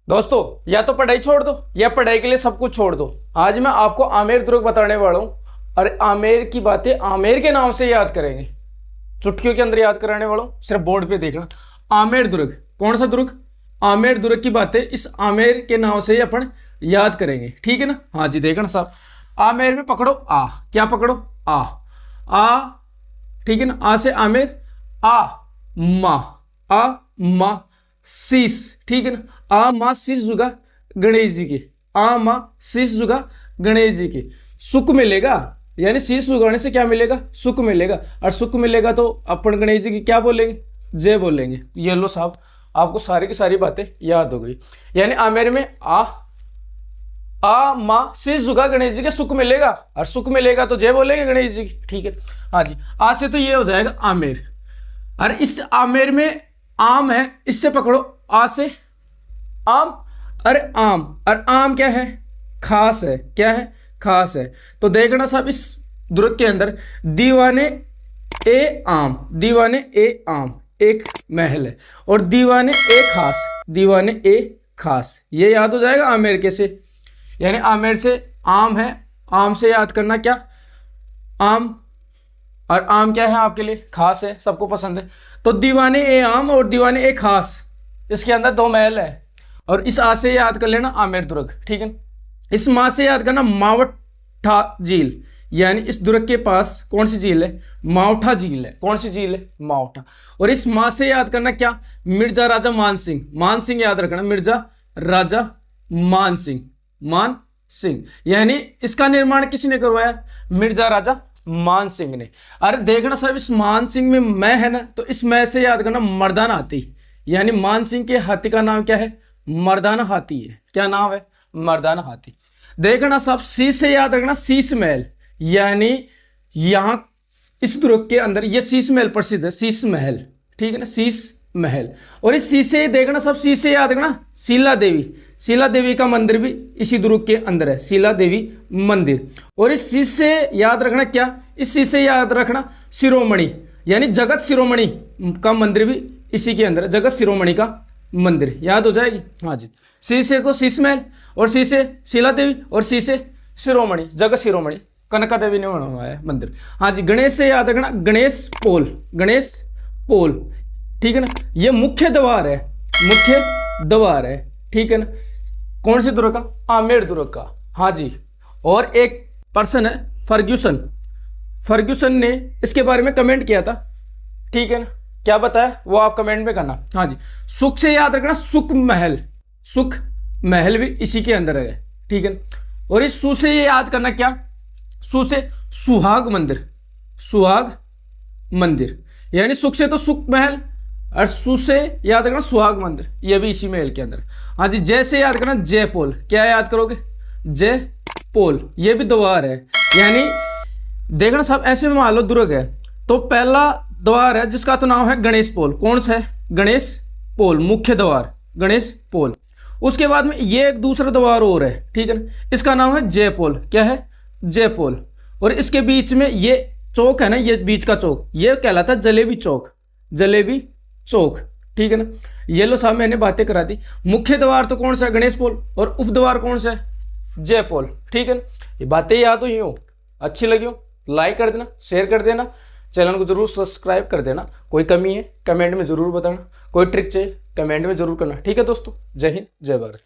दोस्तों या तो पढ़ाई छोड़ दो या पढ़ाई के लिए सब कुछ छोड़ दो। आज मैं आपको आमेर दुर्ग बताने वाला हूं और आमेर की बातें आमेर के नाम से याद करेंगे, चुटकियों के अंदर याद कराने वाला हूं। सिर्फ बोर्ड पे देखना आमेर दुर्ग, कौन सा दुर्ग? आमेर दुर्ग की बातें इस आमेर के नाम से अपन याद करेंगे, ठीक है ना। हाँ जी, देखना साहब, आमेर में पकड़ो आ, क्या पकड़ो? आ, ठीक है ना। आ से आमेर, आ मा शीश, ठीक है ना। आ मा शीश जुगा गणेश जी की, आ मा शीश जुगा गणेश जी की। सुख मिलेगा, यानी शीश उगाने से क्या मिलेगा? सुख मिलेगा। और सुख मिलेगा तो अपन गणेश जी की क्या बोलेंगे? जय बोलेंगे। ये लो साहब, आपको सारी की सारी बातें याद हो गई। यानी आमेर में आ मा शीश जुगा गणेश जी के सुख मिलेगा, और सुख मिलेगा तो जय बोलेंगे गणेश जी की, ठीक है। हाँ जी, आ से तो ये हो जाएगा आमेर। और इस आमेर में आम है, इससे पकड़ो आ से आम, अरे आम, और आम क्या है? खास है, क्या है? खास है। तो देखना साहब, इस दुर्ग के अंदर दीवाने ए आम, दीवाने ए आम एक महल है, और दीवाने ए खास, दीवाने ए खास, ये याद हो जाएगा आमेर के से। यानी आमेर से आम है, आम से याद करना क्या? आम, और आम क्या है आपके लिए? खास है, सबको पसंद है। तो दीवाने ए आम और दीवाने ए खास, इसके अंदर दो महल है। और इस आ से याद कर लेना आमेर दुर्ग, ठीक है। इस माँ से याद करना मावठा झील, यानी इस दुर्ग के पास कौन सी झील है? मावठा झील है। कौन सी झील है? मावठा। और इस माँ से याद करना क्या? मिर्जा राजा मान सिंह, मान सिंह याद रखना, मिर्जा राजा मान सिंह, मान सिंह। यानी इसका निर्माण किसने करवाया? मिर्जा राजा मान सिंह ने। अरे देखना साहब, इस मान सिंह में मैं है ना, तो इस मैं से याद करना मर्दाना हाथी, यानी मान सिंह के हाथी का नाम क्या है? मर्दाना हाथी है। क्या नाम है? मर्दाना हाथी। देखना साहब, शीश से याद रखना शीश महल, यानी यहां इस दुर्ग के अंदर ये शीश महल प्रसिद्ध है, शीश महल, ठीक है ना, शीश महल। और इस शीश से देखना सब, शीश से याद रखना शीला देवी, शीला देवी का मंदिर भी इसी दुर्ग के अंदर है, शीला देवी मंदिर। और इस शीश से याद रखना क्या? इस शीश से याद रखना शिरोमणि, यानी जगत शिरोमणि का मंदिर भी इसी के अंदर है, जगत शिरोमणि का मंदिर, याद हो जाएगी। हाँ जी, शीश से तो शीश महल, और शीश से शीला देवी, और शीश से शिरोमणि, जगत शिरोमणि कनका देवी ने बनवाया है मंदिर। हाँ जी, गणेश से याद रखना गणेश पोल, गणेश पोल, ठीक है ना। ये मुख्य द्वार है, मुख्य द्वार है, ठीक है ना। कौन सी दुर्ग का? आमेर दुर्ग का। हाँ जी, और एक पर्सन है फर्ग्यूसन, फर्ग्यूसन ने इसके बारे में कमेंट किया था, ठीक है ना। क्या बताया वो आप कमेंट में करना। हाँ जी, सुख से याद रखना सुख महल, सुख महल भी इसी के अंदर है, ठीक है। और इस सु से ये याद करना क्या? सु से सुहाग मंदिर, सुहाग मंदिर, यानी सुख से तो सुख महल, और सु से याद रखना सुहाग मंदिर, ये भी इसी महल के अंदर। हाँ जी, जय से याद करना जयपोल, क्या याद करोगे? जयपोल, ये भी द्वार है। यानी देखना साहब, ऐसे में मान लो दुर्ग है, तो पहला द्वार है जिसका तो नाम है गणेश पोल। कौन सा है? गणेश पोल, मुख्य द्वार गणेश पोल। उसके बाद में ये एक दूसरा द्वार और है, ठीक है ना, इसका नाम है जयपोल। क्या है? जयपोल। और इसके बीच में ये चौक है ना, ये बीच का चौक, ये कहलाता है जलेबी चौक, जलेबी चौक, ठीक है ना। ये लो साहब, मैंने बातें करा दी। मुख्य द्वार तो कौन सा है? गणेश पोल, और उपद्वार कौन सा है? जयपोल, ठीक है ना। ये बातें याद हुई हो, अच्छी लगी हो, लाइक कर देना, शेयर कर देना, चैनल को जरूर सब्सक्राइब कर देना। कोई कमी है कमेंट में जरूर बताना, कोई ट्रिक चाहिए कमेंट में जरूर करना, ठीक है दोस्तों। जय हिंद, जय भारत।